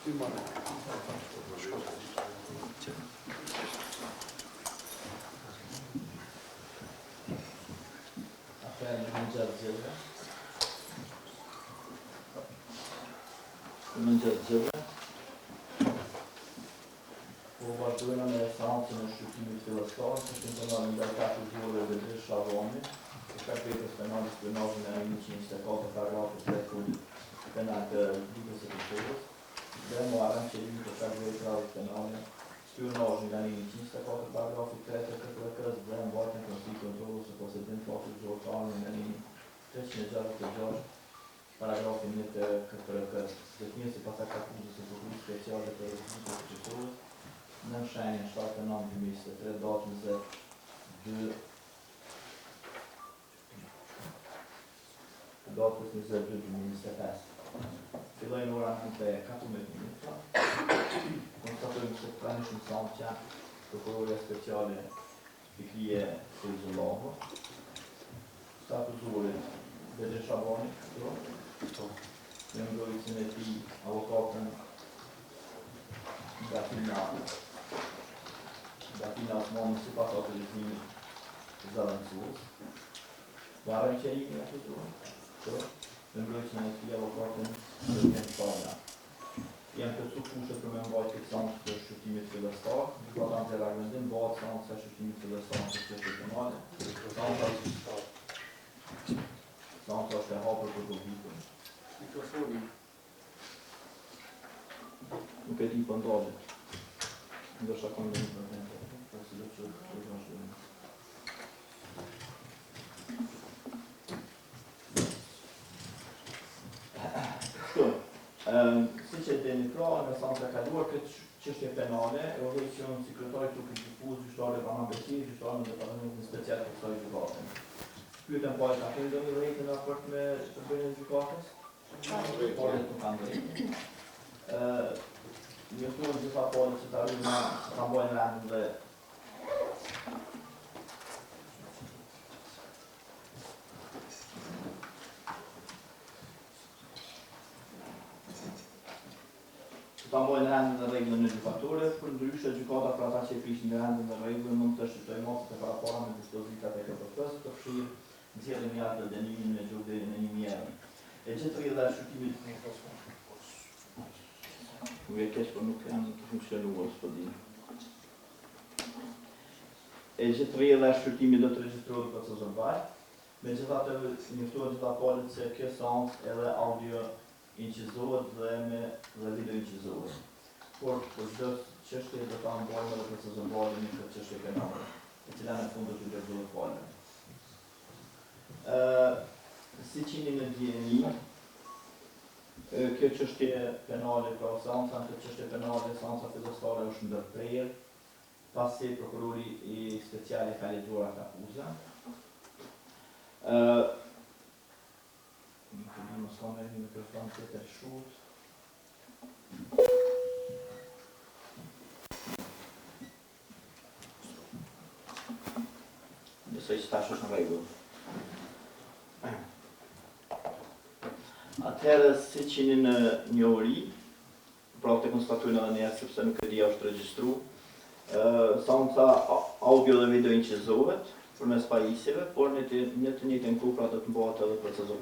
Po vazhdojmë me seancën e shqyrtimit fillestar, që shqyrtimit nga 4 zhurë dhe 2 shavoni, për shkak vetës penale spionazhin e 124 paragrafi 3 kodit penal të ditës së punëtorës, dhe marrën qëllimi për shkak vetës penale spionazhin nga 124 paragrafi 3 të KPK-s dhe mbajtjen e konfliktit kontrollës së posedim faktit zyrtarën nga 366 paragrafin 1 të KPK-s, detyrë sipas akuzës së prokurorit speciale të punëtorës në shenjën 7/9/2023, datën 22 datës 22/2025. Fillojnë ora 9:14 minuta. Konstatojmë se pranishëm seancë prokuroria speciale Fikrie Feyzullahu, statusurin Bedri Shabani, me mbrojtësin e tij avokatën Gafina Osmani sipas autorizimit të zëvendësues. Varëm qëllimi akuzuar, me mbrojtësin e tij avokatën Zotrin Pavla. Janë plotësuar kushtet për me mbajtje të seancës të shqyrtimit fillestar, gjykata në reglamentim bëhet seanca e shqyrtimit fillestar në çështje penale. Seanca është e hapur për publikun. Mikrofoni. Nuk e di për ndodhet. Ndërsa kanë dhe një përmendje, po si do që vazhdojmë. Si që të një pra, në seancën e kaluar këtë çështje penale, e udhëheqën sekretarit të kritikus, gjyqtari Rama Besi, gjyqtari në departamentin special të kësaj gjykate. Pyetën pa ka kënë ndonjë rrejtë në raport me përbërjen e gjykatës? Palet nuk kanë rrejtë. Njëftuar gjitha palet që të arrijnë ta mbajnë rendin dhe ta mbajnë rendin dhe rregullën e gjykatore, për ndryshe gjykata për ata që e prishin rendin dhe rregullën mund të shqyrtojë masat e parapara me dispozitat e KPK-s të fshirë nxjerrjen jashtë dhe dënimin me gjurë deri në 1.000 euro. E gjithë rrjedha e shqyrtimit nuk e keq, por nuk janë të funksionuar s'po di. E gjithë rrjedha e shqyrtimit do të regjistrohet procesor. Megjithatë, njoftohet gjitha palët se kjo seancë edhe audio incizohet dhe video incizohet. Por për çdo çështje do ta mbajmë edhe procesor në këtë çështje penale, e cila në fund do të vlerësohet palë. Si qini në djeni, kjo çështje penale, pra seanca në këtë çështje penale, seanca fillestare është ndërprerë, pasi prokurori i special ka lexuar atë akuzën. Mos kam një mikrofon tjetër shurt. Besoj që tash është në rregull. Atëherë, si qeni në njohuri, pra të konstatojnë edhe njerë sepse nuk e dia është regjistru, seanca audio dhe video incizohet përmes pajisjeve, por në të njëjtën kohë pra do të mbahet edhe procesor.